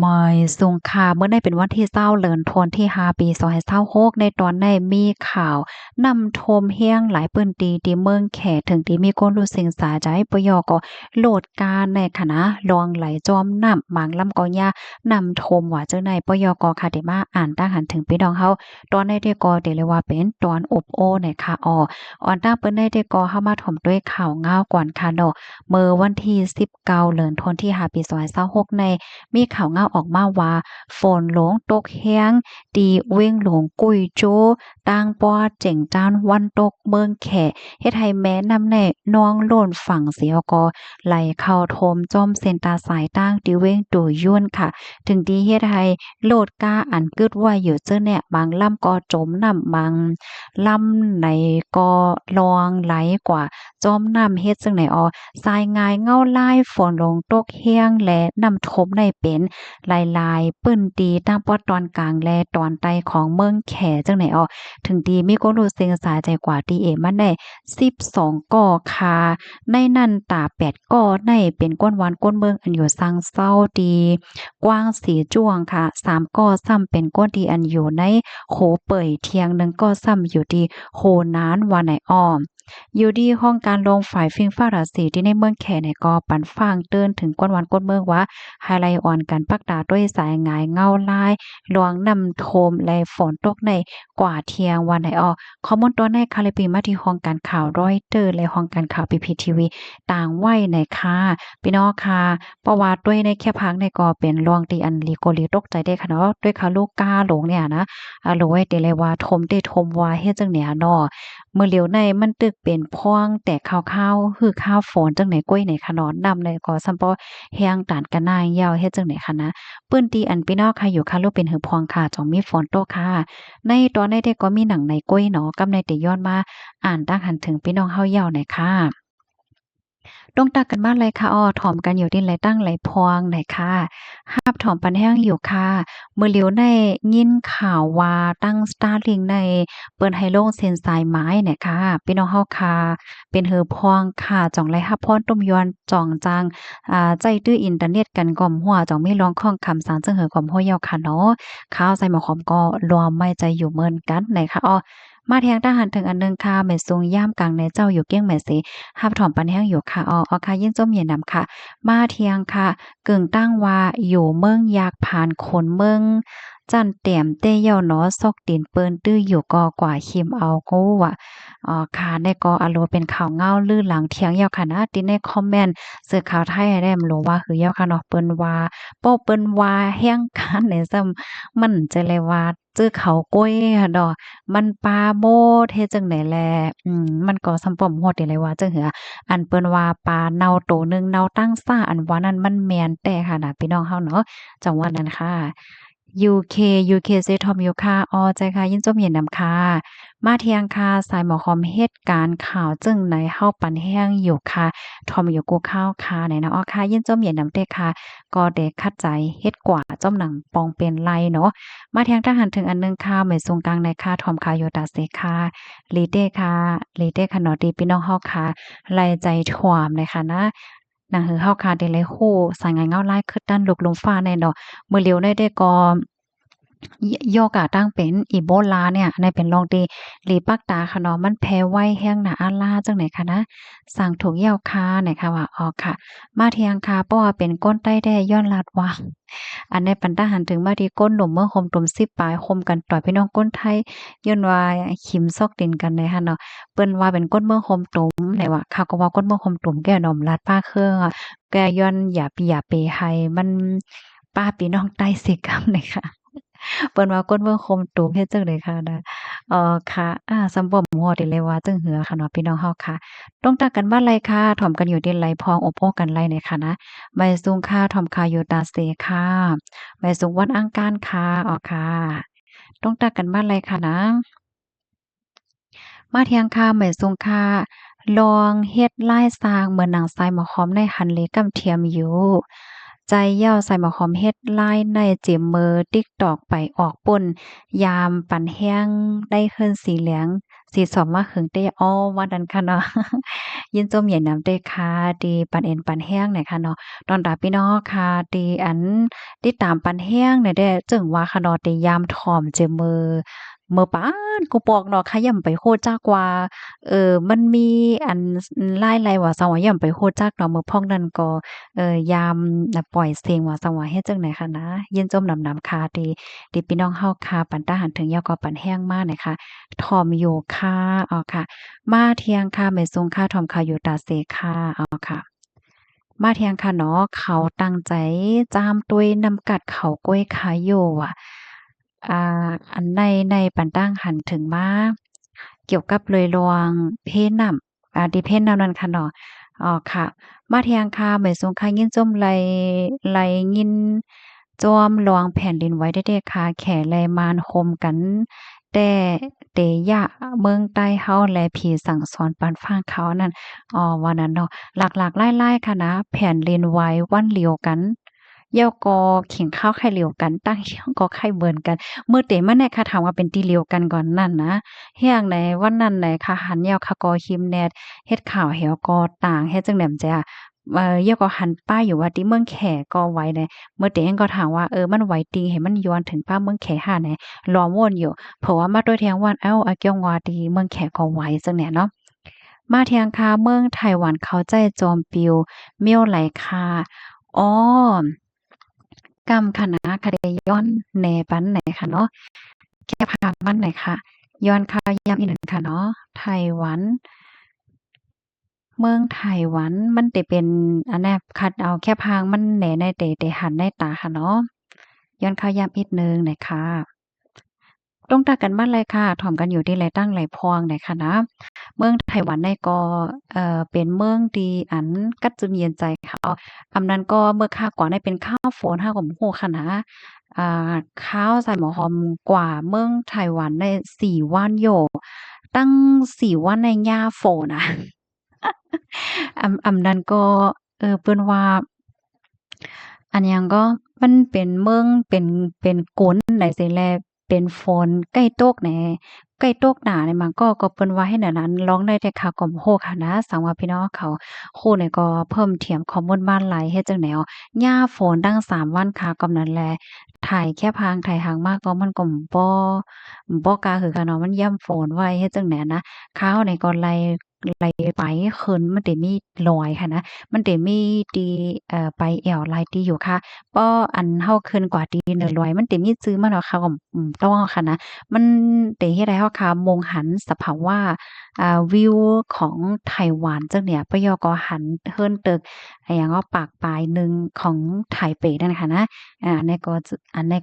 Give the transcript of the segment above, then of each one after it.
ไม่สงค่ะเมื่อได้เป็นวันที่เศร้าเลินทนที่5 ปี2026ในตอนได้มีข่าวนำโทมเฮียงหลายปื้นตีที่เมืองแขถึงที่มีคนรู้สึกสาใจปยอก็โหลดการในคณะลองไหลจอมน้ำหมางลำกอยานำโทมว่าเจ้าในปยกค่ะที่มาอ่านตั้งหันถึงพี่น้องเฮาตอนได้ที่ก็ได้เลยว่าเป็นตอนอบโอ้ในค่ะอ่อนตั้งเปิ้นได้ที่ก็เข้ามาถมด้วยข่าวง่าวก่อนค่ะเนาะเมื่อวันที่19เลินทนที่5 ปี2026ใน มีข่าวเงาออกมาว่าฝนหลงตกแห้งตีเว้งหลงกุยโจต่างป้อเจ๋งจานวันตกเมืองแขเฮ็ดให้แม้นำแน่น้องโล่นฝั่งเสียก็ไหลเข้าทมจอมเส้นตาสายตั้งตีเว้งตุยยุ่นค่ะถึงที่เฮ็ดให้โลดกาอันกึดว่าอยู่เจ้าเนี่ยบางลำก็จมน้ำบางลำไหนก็ลองไหลกว่าจอมน้ำเฮ็ดจังไหนทรายงายเงาลายฝนลงตกแห้งและน้ำทมในเป็นหลายๆปื้นตีตั้งปอดตอนกลางและตอนใต้ของเมืองแขจังไหนถึงดีมีคนรู้สึกสาใจกว่าตีเอมันได้12ก่อคาในนั้นตา8ก่อในเป็นก้นวันก้นเมืองอันอยู่ซังเศร้าดีกว้างสีจ้วงค่ะ3ก่อซ้ำเป็นก้นดีอันอยู่ในโขเป่ยเทียงหนึ่งก็ซ้ำอยู่ที่โหนานวันไหนอยู่ที่ห้องการลงฝ่ายฟิงฟ้าราศีที่ในเมืองแขเนี่ยก็ปันฟางเตือนถึงก้นวันก้นเมืองว่าไฮไลท์อ่อนกันปักตาด้วยสายงายเงาลายหลวงนำโทมและฝนตกในกว่าเที่ยงวันไหนข้อมูลตัวในคาลิปีมาที่ห้องการข่าวรอยเตอร์และห้องการข่าวพีพีทีวีต่างไว้ในค่ะพี่น้องค่ะประวัติด้วยในแค่พักในก็เป็นลวงตีอันลีโกลีตกใจได้ค่ะเนาะด้วยค่ะลูกกาหลงเนี่ยนะหลวยเตเลยว่าทมได้ทมว่าเฮ็ดจังเนี่ยเนาะ มื้อเหลียวในมันตึกเป็นพ่วงแต่ข้าวๆคือข้าวฝนจังไหนก้อยไหนคะเนาะนำเลยก็ซัมปอแฮงตานกะนายยาวเฮ็ดจังไหนคะนะปื้นตีอันพี่น้องค่ะอยู่ค่ะลูกเป็นหือพวงค่ะจ่องมีฝนตกค่ะในตอนในได้ก็มีหนังในก้อยเนาะกับในแต่ย้อนมาอ่านตั้งหันถึงพี่น้องเฮายาวหน่อยค่ะต้องตักกันมาเลยค่ะถ่อมกันอยู่ดินไหลตั้งไหลพวงไหนค่ะหาบถ่อมปันแห้งอยู่ค่ะมื้อเหลียวในยินข่าวว่าตั้ง Starlink ในเปิ้นให้ลงเส้นสายไม้เนี่ยค่ะพี่น้องเฮาค่ะเป็นหือพวงค่ะจ่องไหลรับพรต้มยวนจ่องจางใจตื้ออินเทอร์เน็ตกันก่อมหัวจ่องมีร้องข้องคำสารจังหือก่อมหัวยาวค่ะเนาะข้าวใส่หมอหอมก็รวมไม่ใจอยู่เหมือนกันไหนค่ะมาแทงทหารถึงอันหนึงค่ะแม่ทรงย่ามกลางในเจ้าอยู่เกี้ยงแม่เสหับถอมปันแห้งอยู่ค่ะค่ะยินส้มเย็นนำค่ะมาเทียงค่ะกึ่งตั้งว่าอยู่เมืองยากผ่านคนเมืองจันแต้มเต้เย้าหนอซอกตีนเปิ้นตื้ออยู่กอกว่าคิมเอากูว่าค่ะในก็อโลเป็นข่าวเงาลือหลังเทียงยาวค่ะนะติในคอมเมนต์สื่อข่าวไทยได้รู้ว่าคือยาวค่ะเนาะเปิ้นว่าเปิ้นว่าแฮงกันในซ้ำมันจะเลยว่าจื้อเขาก้อยค่ะดอก มันปาโมดเฮ็ดจั่งใดแลมันก็ส่ำป้อมฮอดนี่เลยว่าจั่งหืออันเปิ้นว่าปลาเน่าโตหนึ่งเน่าตั้งซ่าอันว่านั้นมันแม่นแต่ค่ะน่ะพี่น้องเฮาเนาะจังหวัดนั้นค่ะ UK เซทอมอยู่ค่ะใจค่ะยินจมเย็นนำค่ะมาเที่ยงค่ะสายหมอคอมเหตุการณ์ข่าวจึงไหนเฮาปันแห้งอยู่ค่ะทอมอยู่กูข้าวค่ะไหนนะค่ะยินจมเย็นนำเด้ค่ะก็ได้คัดใจเฮ็ดกว่าจ้อมหนังปองเป็นไรเนาะ มาแทงทหารถึงอันหนึงค่ะหมายสงกลางในค่ะทอมคาโยตาเซค่ะลีเด้ค่ะลีเด้ค่ะเนาะดีพี่น้องเฮาค่ะไล่ใจถ่วมเลยค่ะนะหนังหือเฮาค่ะได้เลยโฮสายงานเงาลายคือดั้นลุกลมฟ้าแน่เนาะมื้อเหลียวได้ก็โยกะตั้งเป็นอีโบลาเนี่ยในเป็นลองดีหลีปักตาค่ะเนาะมันแพ้ไว้แห้งหนาอาลาจังไหนคะนะสั่งถูกเหยี่ยวคาเนี่ยค่ะว่าค่ะ มาเทียงคาเพราะว่าเป็นก้นใต้แด้ย้อนลาดว่าอันในปันตาหันถึงมาที่ก้นหนุ่มเมื่อคมตุ่ม10ปลายคมกันต่อยพี่น้องก้นไทยย้อนว่าขิมซอกดินกันเลยค่ะเนาะเปิ้นว่าเป็นก้นเมืองคมตุ่มไหนว่าเขาก็ว่าก้นเมืองคมตุ่มแก่หน่อมลาดป้าเครื่องแกย้อนอย่าปีอย่าเปให้มันป้าพี่น้องใต้สิกรรมเลยค่ะเปิ้นว่าก้นเมืองคมตุ่มเฮ็ดจังได๋ค่ะนะค่ะสำบ่ฮอดได้เลยว่าจังหือค่ะเนาะพี่น้องเฮาค่ะ ต้องตักกันบ้านไรค่ะถ่อมกันอยู่ดินไรพองอบโอ้กันไรเนี่ยค่ะนะใบซุงค่ะถ่อมคาอยู่ตาเซค่ะใบซุงวันอังคารค่ะค่ะต้องตักกันบ้านไรค่ะนะมาเที่ยงค่ะใบซุงค่ะลองเฮ็ดลายสร้างเหมือนหนังทรายหมอคอมในหันเลกำเทียมอยู่ใจเหย้าใส่หมอคอมเฮ็ดลายในเจิมมือ TikTok ไปออกป่นยามปันแห้งได้ขึ้นสีเหลือง สีสอมมาหึงเต้อ้อว่านั้นค่ะเนาะยินจมเหยียนนำเต้ค่ะตีปันเอ็นปันแห้งเนี่ยค่ะเนาะตอนตาพี่น้องค่ะตีอันติดตามปันแห้งเนี่ยได้จึงว่าค่ะเนาะตียามถ่อมเจอมือปานกูบอกเนาะค่ะย่ำไปโคตรจักว่ามันมีอันหลายๆว่าซังว่าย่ำไปโคตรจักเนาะมื้อพ้องนั้นก็ยามน่ะปล่อยเสียงว่าซังว่าเฮ็ดจั่งใดค่ะนะยินจมนำๆค่ะติพี่น้องเฮาค่ะปันตาหันถึงยาวก็ปันแห้งมากนะคะถ่อมอยู่ค่ะอ๋อค่ะมาเที่ยงค่ะไม่ทรงค่ะถ่อมค่ะอยู่ตาเสค่ะอ๋อค่ะมาเที่ยงค่ะเนาะเขาตั้งใจจามตุ้ยนำกัดเขาก้วยขายอยู่อะอันในปันตั้งหันถึงมาเกี่ยวกับเลยลวงเพศนำดิเพศนำนั้นค่ะเนาะอ๋อค่ะมาเที่ยงค่ะไม่ทรงค่ะยินจมไหลยิน จอมลวงแผ่นดินไหวได้เด้ค่ะแขแลมานคมกันแต่เตยะเมืองใต้เฮาและผีสั่งสอนปานฟ้างเขานั่นว่านั้นเนาะหลากๆไล่ๆค่ะนะแผ่นดินไหววันเลียวกันเหย้ากอขิงข้าวไข่เหลียวกันตั้งเหย้ากอไข่เบิ่นกันมื้อเตมาแน่ค่ะถามว่าเป็นตีเหลียวกันก่อนนั่นนะเฮียงไหนวันนั้นไหนค่ะหันเหย้าค่ะกอคิมแนดเฮ็ดข้าวแหวกอต่างเฮ็ดจั่งใด๋จ้ะเหย้าก็หันป้ายอยู่ว่าติเมืองแขก็ไว้แหน เมื่อเตงก็ถามว่ามันไหวติงให้มันย้อนถึงป้าเมืองแขห่าแหนล้อม่วนอยู่เพราะว่ามาด้วยแทงวันอาเกียงว่าดีเมืองแขก็ไหวจังแหน่เนาะมาเทียงคาเมืองไต้หวันเขาใจจอมปิวเมี่ยวไหลคาอ๋อกำคณะคดีย้อนแหน่ปันไหนค่ะเนาะแค่พามันไหนค่ะย้อนข่าวย้ำอีกหนึ่งค่ะเนาะไต้หวันเมืองไต้หวันมันสิเป็นอันแนบคัดเอาแค่พางมันแหน่ในเตหันในตาค่ะเนาะ ย้อนข้าวย้ำอีกหนึ่งหน่อยค่ะตรงตากันบ้านไรค่ะถ่อมกันอยู่ที่ไรตั้งไรพองหน่อยค่ะนะเมืองไต้หวันในก็เป็นเมืองที่อันกัดจุนเย็นใจเขาอำนั้นก็เมื่อข้าวก่อนได้เป็นข้าวฝนข้าวกับฮู้ค่ะนะข้าวใส่หมอหอมกว่าเมืองไต้หวันได้4วันอยู่ตั้ง4วันในหญ้าฝนน่ะนั้นก็เปิ้นว่า อันหยังก็มันเป็นเมืองเป็นกลไหนสิแลเป็นฝนใกล้ตกแหน่ใกล้ตกหน้านี่มันก็เปิ้นว่าให้แนวนั้นร้องได้แต่ข่าวก็บ่ฮู้ค่ะนะสังว่าพี่น้องเขาฮู้นี่ก็เพิ่มเติมข้อมูลมาหลายเฮ็ดจั่งใดอ๋อย่าฝนดัง3วันค่ะก็นั้นแหละถ่ายแค่พางถ่ายห่างมากก็มันก็บ่กล้าคือค่ะเนาะมันย่ำฝนไว้เฮ็ดจั่งใดนะข่าวนี่ก็ไล่ไปขึ้นมันสิมีรอยค่ะนะ มันสิมีตีปลายแอวหลายตีอยู่ค่ะป้ออันเฮาขึ้นกว่าตีเนื้อร้อยมันสิมีชื่อมันว่าค่ะก็ต้องค่ะนะมันสิเฮ็ดให้เฮาค่ะมองหันสภาวะวิวของไต้หวันจังเนี่ยปะยอก็หันเฮิ้นตึกอะหยังว่าปากปลายหนึ่งของไถเปนั่นค่ะนะอันนี้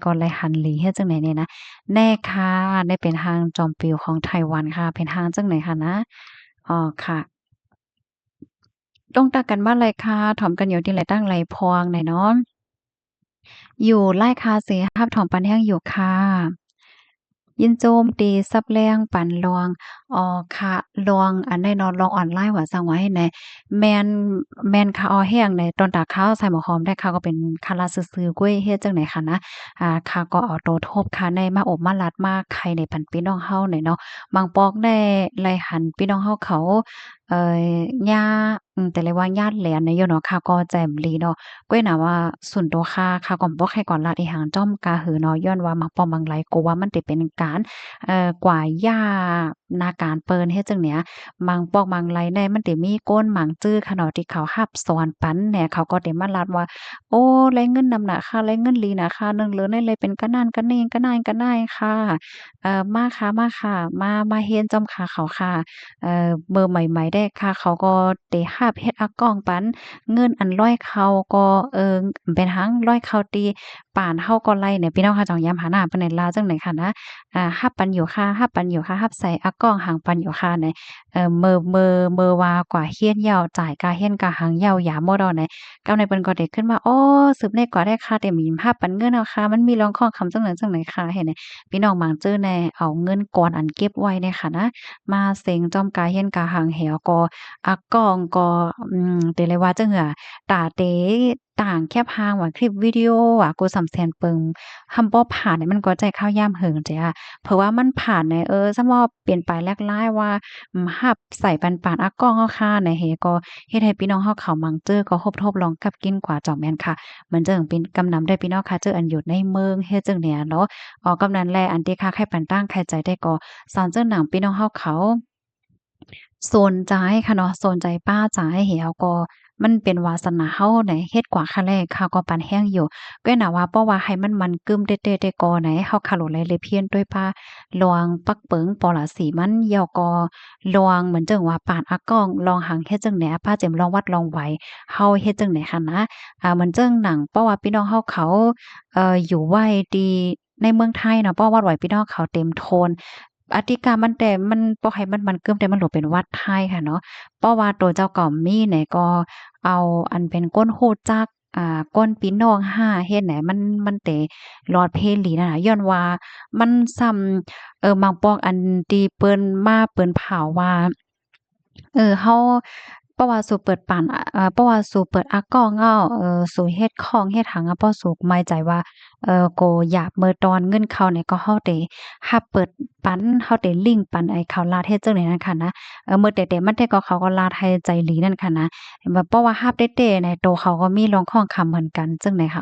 ก็เลยหันหลีเฮ็ดจังไดเนี่ยนะแน่ค่ะได้เป็นทางจอมปลิวของไต้หวันค่ะเป็นทางจังไหนคะนะอ๋อค่ะ ต้องตักกันบ้านไรค่ะถ่อมกันอยู่ที่ไรตั้งไรพองไหนเนาะอยู่ไล่คาเสฮับถ่อมปันแห้งอยู่ค่ะยินโจมตีซับแรงปันลวงค่ะลวงอันได้เนาะลวงออนไลน์ว่าซังว่าให้แหน่แม่นแม่นค่ะออแห้งในตอนตากข้าวใส่หมอหอมได้ค่ะก็เป็นคาราซื่อๆกุ้ยเฮ็ดจังได๋ค่ะนะค่ะก็เอาโตทบค่ะในมาอบมาลัดมาไข่ในปันพี่น้องเฮานี่เนาะบางปอกได้ไล่หันพี่น้องเฮาเขาเอ่อย่าแต่เลยว่าญาติแหลนเนี่ยอยู่เนาะค่ะก็แจ่มลีเนาะก้วยน่ะว่าส่วนตัวค่ะก็บ่ให้ก่อนลาดอีหังจ้อมกาหือเนาะย้อนว่ามักป้อมมังไหลก็ว่ามันสิเป็นการกว่าย่านาการเปิ้นเฮ็ดจังเนี้ยมังปอกมังไหลในมันสิมีก้นหมางจื้อค่ะเนาะที่เขารับสอนปันแหน่เขาก็สิมาลัดว่าโอ้แลเงินนำน่ะค่ะแลเงินหลีน่ะค่ะหนึ่งเหลือในเลยเป็นกะนั้นกะนี้กะนายกะนายค่ะมาค่ะมาเรียนจ้อมค่ะเขาค่ะเบอร์ใหม่ๆได้ค่ะเขาก็สิรับเฮ็ดอากองปันเงินอันร้อยเขาก็เป็นหังร้อยเขาตีป่านเฮาก็ไล่เนี่ยพี่น้องเขาเจ้าย้ำหาหน้าปานใดลาวจังไหนค่ะนะรับปันอยู่ค่ะรับปันอยู่ค่ะรับใส่อากองหังปันอยู่ค่ะเนี่ยเมอว่ากว่าเฮียนยาวจ่ายกาเฮียนกาหังยาวหยามบ่ดอไหนกำในเปิ้นก็ได้ขึ้นมาอ้อสืบได้กว่าได้ค่ะแต่มีรับปันเงินเอาค่ะมันมีรองข้อคำจังนั้นจังไหนค่ะเห็นไหพี่น้องบางจื้อแน่เอาเงินก่อนอันเก็บไว้เนี่ยค่ะนะมาเซ็งจ้อมกาเฮียนกาหังแหวก็ ก็อากองก็เตเลยว่าจังหือตาเตต่างแคบหางว่าคลิปวิดีโออะกูสำแสนเปิงคำบ่ผ่านเนี่ยมันก็ใจข้าวยามเหิงจ้ะเพราะว่ามันผ่านในซั้นว่าเปลี่ยนไปแลกหลายว่ารับใส่ปันๆอากองเฮาค่าในเฮก็เฮ็ดให้พี่น้องเฮาเข้ามังเจอก็ฮบทบลองกับกินกว่าจ่องแม่นค่ะมันจึงเป็นกำนำได้พี่น้องค่ะเจออันอยู่ในเมืองเฮ็ดจังเนี่ยเนาะกำนั้นแลอันที่ค่าไข่ปันตั้งไข่ใจได้ก็สอนเจ้าหนังพี่น้องเฮาเขาสนใจค่ะเนาะสนใจป้าจ๋าให้เหี่ยวก็มันเป็นวาสนาเฮาไหนเฮ็ดกว่าค่ะแลข้าวก็ปานแห้งอยู่ก็น่ะว่าเพราะว่าให้มันกึมเต๊ะๆๆกอไหนเฮาคาโลไลเลยเพี้ยนด้วยป้าลวงปักเปิงปอละสีมันยอกอลวงเหมือนจังว่าปานอากองลองหังเฮ็ดจังแหนป้าเจ็มลองวัดลองไหวเฮาเฮ็ดจังไหนหันนะเหมือนจังหนังเพราะว่าพี่น้องเฮาเขาอยู่ไว้ดีในเมืองไทยเนาะเพราะวัดไหวพี่น้องเขาเต็มโทน อธิกามันแต่มันบ่ให้มันเกิมแต่มันโหลเป็นวัดไทยค่ะเนาะเพราะว่าตัวเจ้าก็มีเนี่ยก็เอาอันเป็นก้นฮู้จักก้นพี่น้อง5เฮ็ดไหนมันเตลอดเพลหลีนั่นน่ะย้อนว่ามันซ้ำบางปอกอันที่เปิ้นมาเปิ้นเผาว่าเฮาเพราะว่าสู่เปิดปานเพราะว่าสู่เปิดอากอง้าวสู่เฮ็ดของเฮ็ดหังอะเพราะสู่หมายใจว่าโกอยากเมื่อตอนเงินเข้าเนี่ยก็เฮาได้รับเปิดปันเฮาได้ลิงก์ปันไอ้เขาลาดเฮ็ดจังได๋นั่นค่ะนะเมื่อแต่มันแต่ก็เขาก็ลาดให้ใจหลีนั่นค่ะนะแบบเพราะว่ารับเต๊ๆเนี่ยโตเขาก็มีลองของคำเหมือนกันจังได๋ค่ะ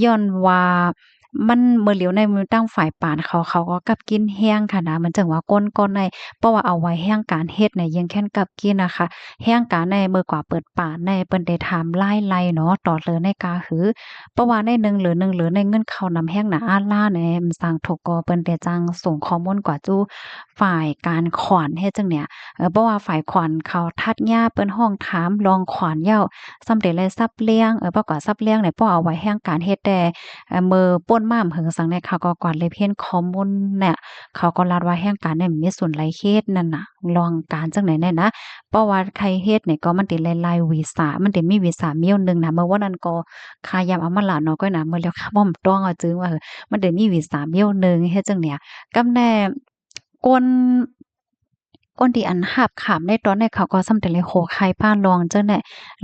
ย้อนว่ามันเมื่อเหลียวในมือตั้งฝ่ายปานเขาก็กลับกินแห้งค่ะนะมันจังว่าก้นในเพราะว่าเอาไว้แห้งการเฮ็ดเนี่ยยังแค่นกับกินน่ะค่ะ แห้งกาในมือกว่าเปิดป่าในเปิ้นได้ถามไล่ๆเนาะต่อเลยในกาหือเพราะว่าใน1 เหลือในเงินเข้านำแห้งน่ะอาล่าแหน่สร้างถกก็เปิ้นได้จังส่งข้อมูลกว่าจู้ฝ่ายการขวัญเฮ็ดจังเนี่ยเพราะว่าฝ่ายขวัญเขาทัดยาเปิ้นห้องถามลองขวัญเหย้าสำเร็จเลยซับเลี้ยงเพราะกว่าซับเลี้ยงเนี่ยป้อเอาไว้แห้งการเฮ็ดแต่มือป่นม่ามเหิงสังเนี่ยเขาก็กวาดเลยเพี้ยนข้อมูลเนี่ยเขาก็ลัดว่าแห้งการเนี่ยมีส่วนหลายเขตนั่นน่ะลองการจังไหนแน่นะ เพราะว่าใครเฮ็ดเนี่ยก็มันติหลายๆวีซ่ามันติมีวีซ่ามีอยู่หนึ่งนะเมื่อวันนั้นก็ค่ายามเอามาหลานเนาะก็นะเมื่อแล้วค่าบ่มต้องเอาจึงว่ามันได้มีวีซ่ามีอยู่หนึ่งเฮ็ดจังเนี่ยกำแน่คนคนที่อันหาบขามในตอนนี้เขาก็ส่ำแต่เลยโหใครป้าลองจังได๋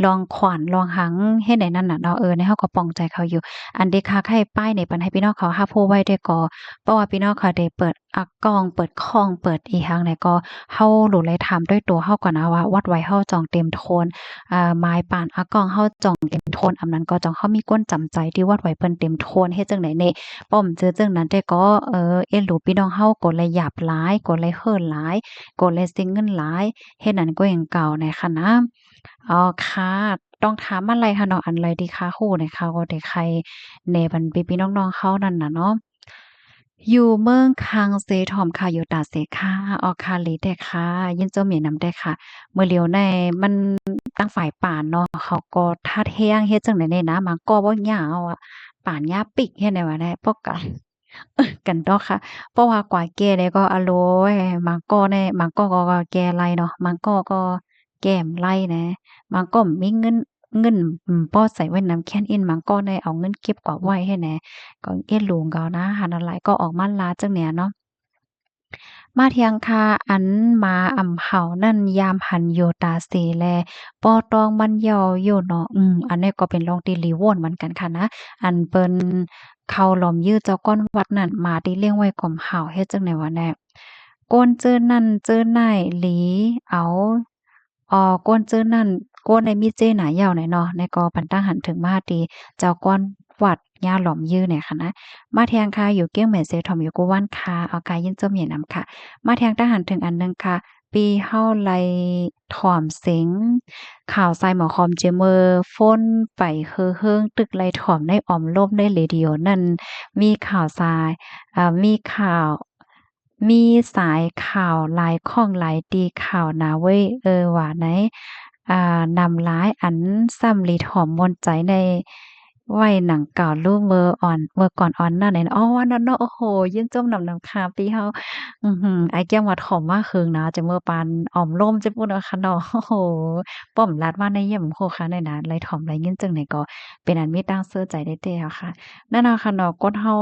ลองขวานลองหังเฮ็ดได้นั่นน่ะเนาะในเฮาก็ปลองใจเขาอยู่อันเด็กค้าไข่ป้ายนี่เปิ้นให้พี่น้องเขารับรู้ไว้ด้วยก็เพราะว่าพี่น้องเขาได้เปิดอักกล้องเปิดข้องเปิดอีหังเนี่ยก็เฮารู้เลยถามด้วยตัวเฮาก่อนนะว่าวัดไว้เฮาจองเต็มโทนหมายปานอักกล้องเฮาจองเต็มโทนอันนั้นก็จองเฮามีก้นจำใจที่วัดไว้เพิ่นเต็มโทนเฮ็ดจังได๋นี่ป้อมเจอจังนั้นแต่ก็เอ็นรู้พี่น้องเฮาก็เลยหยาบหลายก็เลยเฮิ้นหลาย กดเลยเสียเงินหลายเฮ็ดนั้นก็ยังเก่าน่ะค่ะนะอ๋อค่ะต้องถามอะไรคะเนาะอันไรดีคะคู่เนี่ยค่ะก็ได้ใครแหน่บันพี่ๆน้องๆเขานั่นน่ะเนาะอยู่เมืองคังเซทอมค่ะอยู่ตาเสค่ะออค่ะหลีแต่ค่ะยินเจ้าเหมียนำได้ค่ะเมื่อเลียวในมันตั้งฝ่ายป่านเนาะเขาก็ทัดแฮ้งเฮ็ดจั่งใดแน่นะมันก็บ่ยาวอะป่านยาปิกเฮ็ดได้ว่าได้ปกกะ กันดอกค่ะเพราะว่ากว่าแก่ได้ก็อโลยมังก้อแน่มังก้อก็แก่ไล่เนาะมังก้อก็แก้มไล่แหน่มังก้อมีเงินป้อใส่ไว้นำแค้นอินมังก้อได้เอาเงินเก็บกว่าไว้ให้แหน่ก็เอ็ดหลวงเขานะหันอะไรก็ออกมาลาจังเนี่ยเนาะ มาเทียงคาอันมาอำเฮานั่นยามหันโยตาเสแลปอตองมันยออยู่เนาะอันนี้ก็เป็นรองตีหลีโวนเหมือนกันค่ะนะอันเปิ้นเข้าหลอมยื้อเจ้าก้อนวัดนั่นมาที่เลี้ยงไว้ก่อมเฮาเฮ็ดจังได๋วะแน่โกนเจอนั่นเจอไหนหลีเอาโกนเจอนั่นโกนได้มีเจหนายาวหน่อยเนาะในก็ปันตั้งหันถึงมาตีเจ้าก้อนวัดย่าหลอมยื้อเนี่ยค่ะนะมาแทงค่ะอยู่เกี้ยงเหมยเซทอมอยู่กูว่านค่ะเอากายยินเจ้าเหมียนำค่ะ มาแทงทหารถึงอันหนึ่งค่ะปีเฮาไลถ่อมเสียงข่าวใส่หมอคอมเจเมอร์ฟ้นไปเฮอเฮิงตึกไลถ่อมในอ้อมโลมในเรดิโอนั่นมีข่าวทรายมีข่าวมีสายข่าวหลายข้องหลายตีข่าวนาเว้ยว่าไหนนำร้ายอันซ้ำลีถ่อมมนใจในวัยหนังเก่ารูปเมื่อก่อนออนนั่นน่ะอ๋อนั่นเนาะโอ้โฮยื่นจมนำคาปีเฮา ไอ้แก้มว่าถ่อมมากเคิงนะจะเมื่อปานอ่อมร่มจะพูดอะค่ะเนาะโอ้โฮป้อมรัดว่าในเยี่ยมโคค่ะในนะไรถ่อมไรเงินจังไหนก็เป็นอันมีตั้งเสื้อใจได้เตะอะค่ะนั่นน่ะค่ะเนาะกดเฮา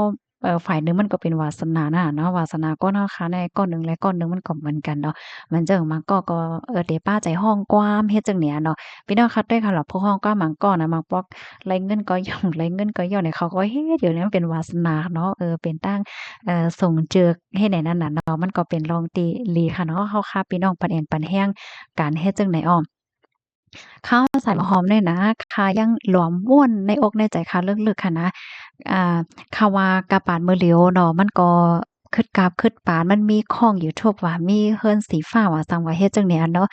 ฝ่ายหนึ่งมันก็เป็นวาสนาน่ะเนาะวาสนาก้อนเฮาค้าในก้อนหนึ่งและก้อนหนึ่งมันก็เหมือนกันเนาะมันจั่งมันก็เดป้าใจฮ้องกว้ามเฮ็ดจั่งเนี้ยเนาะพี่น้องคะด้วยค่ะล่ะพวกฮ้องกว้ามหมังก้อนน่ะมักปอกไลเงินก็ย่องไลเงินก็ย่อเนี่ยเขาก็เฮ็ดอยู่เนี่ยมันเป็นวาสนาเนาะเป็นตั้งส่งเจือกเฮ็ดไหนนั่นน่ะเนาะมันก็เป็นรองติหลีค่ะเนาะเฮาค่ะพี่น้องปันแอนปันแห้งการเฮ็ดจั่งไหนอ้อข้าวใส่หอมเนี่ยนะค่ะยังหลวมม่วนในอกในใจค่ะลึกๆค่ะนะค่ะว่ากะปานมื้อเหลียวเนาะมันก็คิดกาบคิดปานมันมีช่องยูทูบว่ามีเฮิรนสีฟ้าว่าจั่งว่าเฮ็ดจั่งใดอะเนาะ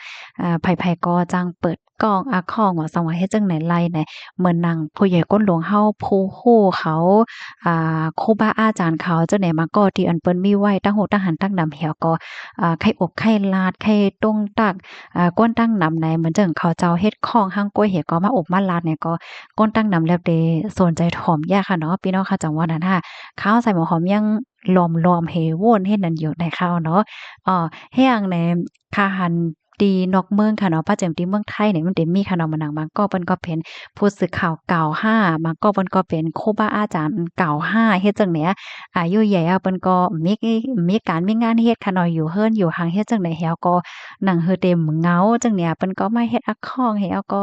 ไผๆก็จังเปิดกล้องช่องว่าจั่งว่าเฮ็ดจั่งไหนไลไหนเหมือนหนังผู้ใหญ่ก้นหลวงเฮาผู้ฮู้เขาครูบาอาจารย์เขาจั่งใดมาก็ที่อันเปิ้นมีไว้ตั้งโหตั้งหันตั้งดำเหี่ยวก็ไข่อบไข่ลาดไข่ต้งตักก้นตั้งนำในเหมือนจั่งเขาเจ้าเฮ็ดข้องหังก้วยเหี่ยก็มาอบมาลาดเนี่ยก็ก้นตั้งนำแล้วเดสนใจถ่อมแย่ค่ะเนาะพี่น้องค่ะจังว่านั้นค่ะข้าวใส่หมอหอมยังหลอมๆเฮโวนเฮ็ดนั่นอยู่ในข้าวเนาะแฮ้งในคาหันตีนอกเมืองค่ะเนาะป้าแจ่มตีเมืองไทยเนี่ยมันได้มีค่ะเนาะมาหนังบางก็เปิ้นก็เป็นผู้สื่อข่าวเก่าห้าบางก็เปิ้นก็เป็นครูบาอาจารย์เก่าห้าเฮ็ดจังได๋อายุใหญ่อะเปิ้นก็มีการมีงานเฮ็ดค่ะเนาะอยู่เฮิรนอยู่ห่างเฮ็ดจังได๋แฮวก็หนังหือเต็มเหงาจังเนี่ยเปิ้นก็มาเฮ็ดข้องแฮวก็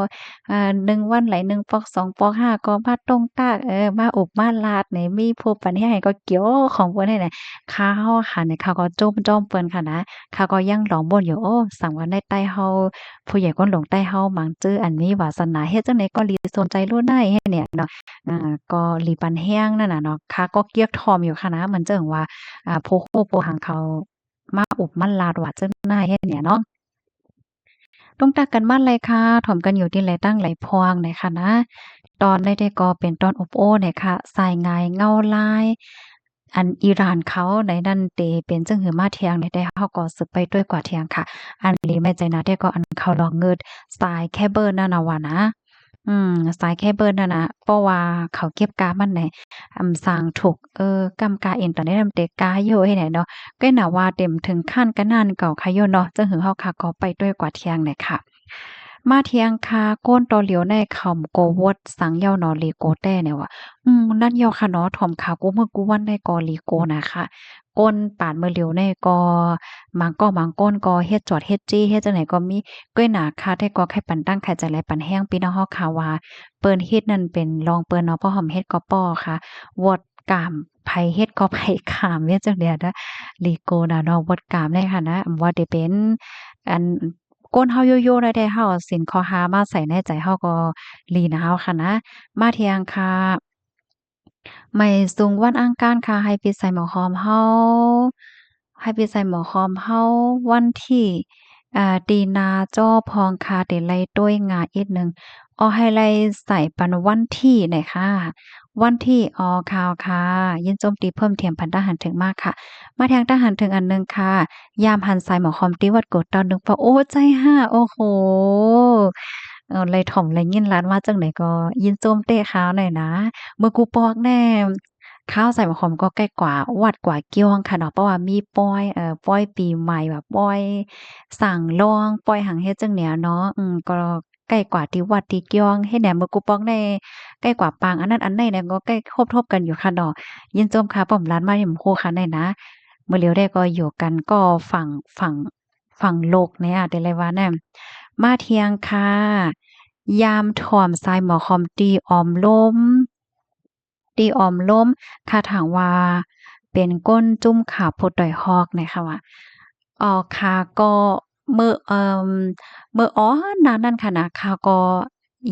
1วันไหล1ปอก2ปอก5ก็มาต้งตากมาอบมาลาดนี่มีผู้ปันแให้ก็เกี่ยวของเพิ่นให้น่ะข้าวอะค่ะเนี่ยข้าวก็จ้มจ้อมเปิ้นค่ะนะข้าวก็ยังหลองบ่นอยู่โอ้สังว่าในใต้เฮาผู้ใหญ่คนหลงใต้เฮาหมั่งจื้ออันมีวาสนาเฮ็ดจังได๋ก็หลีสนใจรู้ได้ให้เนี่ยเนาะก็หลีปันแห้งนั่นน่ะเนาะข้าก็เกรียกทอมอยู่ค่ะนะเหมือนจั่งว่าผู้ฮู้ผู้หังเขามาอุบมาลาดว่าจั่งใดเฮ็ดเนี่ยเนาะ ต้องตักกันบ้านไรค่ะถ่อมกันอยู่ที่ไรตั้งไรพวงเนี่ยค่ะนะตอนได้ก็เป็นตอนอบโอ้เนี่ยค่ะสายงายเงาลายอันอิหร่านเขาในนั่นเตเป็นจึงหือมาเทียงได้เฮาก็สึกไปด้วยกว่าเทียงค่ะอันลีแม่ใจนะได้ก็อันเขาลองเงิดสายแค่เบิร์นั่นน่ะว่านะสายแค่เบิร์นั่นน่ะเพราะว่าเขาเก็บกามันไหนสร้างถูกกำกาเอ็นตอนนี้นำเตกาโยให้ไหนเนาะก็น่ะว่าเต็มถึงขั้นกะนานเก่าค่ะโยเนาะจังหือเฮาค่ะก็ไปด้วยกว่าเที่ยงเนี่ยค่ะมาเที่ยงค่ะก้นตอเหลียวในคำโกวดสังเหยาหนอลีโกแต้เนี่ยว่านั่นเหยาค่ะเนาะถ่อมขากูมื้อกูวันได้กอลีโกน่ะค่ะก้นปานมื้อเหลียวในก็บางก้นก็เฮ็ดจอดเฮ็ดจี้เฮ็ดจังไดก็มีก้อยหนาค่ะแต่ก็ไข่ปันตั้งไข่ใจไหลปันแห้งพี่น้องเฮาค่ะว่าเปิ้นเฮ็ดนั่นเป็นรองเปิ้นเนาะเพราะหอมเฮ็ดก็ป้อค่ะวดกามไผเฮ็ดก็ไผขามเฮ็ดจังเดียนะลีโกน่ะเนาะวดกามเลยค่ะนะว่าได้เป็นอัน ก้นเฮาโยโย่ได้เฮาเอาสินข้อหามาใส่ในใจเฮาก็หลีนาวค่ะนะมาเที่ยงค่ะไม่สูงวันอังคารค่ะให้ปิดใส่หมอหอมเฮาให้ปิดใส่หมอหอมเฮาวันที่ตีหน้าจอพองค่ะเดี๋ยวไล่ด้วยงาอีกหนึ่งให้ไล่ใส่ปันวันที่หน่อยค่ะวันที่ข่าวค่ะยินโจมตีเพิ่มเทียมพันทหารถึงมากค่ะมาทางทหารถึงอันหนึ่งค่ะยามหันใส่หมอหอมติวัดกดตอนหนึ่งพอโอ้ใจห้าโอ้โฮไล่ถ่อมไล่ยินล้านว่าจังไหนก็ยินโจมเตะขาวหน่อยนะเมื่อกูปอกแน่ข้าวใส่หมอหอมก็ใกล้กว่าวัดกว่าเกี้ยวค่ะเนาะเพราะว่ามีปอยปอยปีใหม่แบบปอยสั่งลองปอยหังเฮ็ดจังเนี้ยเนาะก็ใกล้กว่าที่วัดที่เกี้ยวเฮ็ดแหนมเมื่อกูปอกได้ใกล้กว่าปางอันนั้นอันนี้เนี่ยก็ใกล้ทบๆกันอยู่ค่ะเนาะยินโจมค่ะป้อมร้านมาหิมโคค่ะได้นะมื้อเหลียวได้ก็อยู่กันก็ฝั่งโลกเนี่ยแต่ไรว่าแน่มาเที่ยงค่ะยามถ่อมทรายหมอคอมตีออมล้ม ตีออมล้มค่ะถามว่าเป็นก้นจุ้มขาพดดอยฮอกเนี่ยค่ะว่าค่ะก็มื้อมื้อนานั้นค่ะนะค่ะก็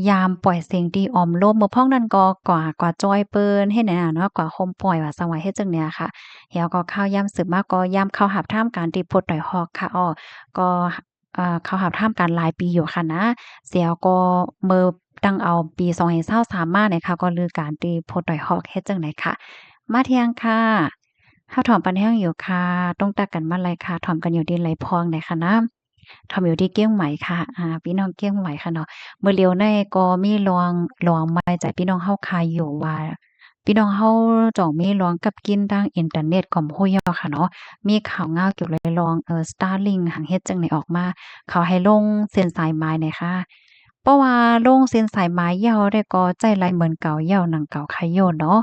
ยามปล่อยเสียงตีออมล้มมื้อพ้องนั้นก็กว่าจอยเปิ้นเฮ็ดแนวนั้นเนาะกว่าโฮมปล่อยว่าสังว่าเฮ็ดจั่งเนี้ยค่ะแล้วก็ข้าวยามสืบมาก็ยามเข้าหับท่ามการตีพดดอยฮอกค่ะก็เข้าหับท่ามการหลายปีอยู่ค่ะนะเสียวก็มื้อตั้งเอาปี2023มาเนี่ยค่ะก็ลือการตีโพดอยฮอกเฮ็ดจั่งใดค่ะมาเที่ยงค่ะข้าวถอมปันแห้งอยู่ค่ะต้องตักกันมาลัยค่ะถอมกันอยู่ที่ไหลพองไหนค่ะนะถอมอยู่ที่เกี้ยงใหม่ค่ะพี่น้องเกี้ยงใหม่ค่ะเนาะมื้อเร็วในก็มีลองมาจากพี่น้องเฮาคายอยู่ว่าพี่น้องเฮาจ้องมีลองกับกินทางอินเทอร์เน็ตก็ฮู้อยู่ค่ะเนาะมีข่าวง่าวเกี่ยวกับลองStarlink หั้นเฮ็ดจั่งใดออกมาเขาให้ลงเส้นสายไม้น่ะค่ะ เพราะว่าโรงเซียนสายไหมเหย้าได้ก็ใจหลายเหมือนเก่าเหย้าหนังเก่าไคโยเนาะ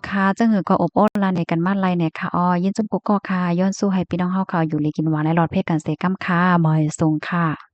ค่ะจั่งหือก็อบอ้นลาในกันมาไลเนี่ยค่ะยินจุ่มกุกก็ค่ะย้อนสู้ให้พี่น้องเฮาเขาอยู่ลีกินหวานในหลอดเพศกันเสกำค่ะเหมยสุงค่ะ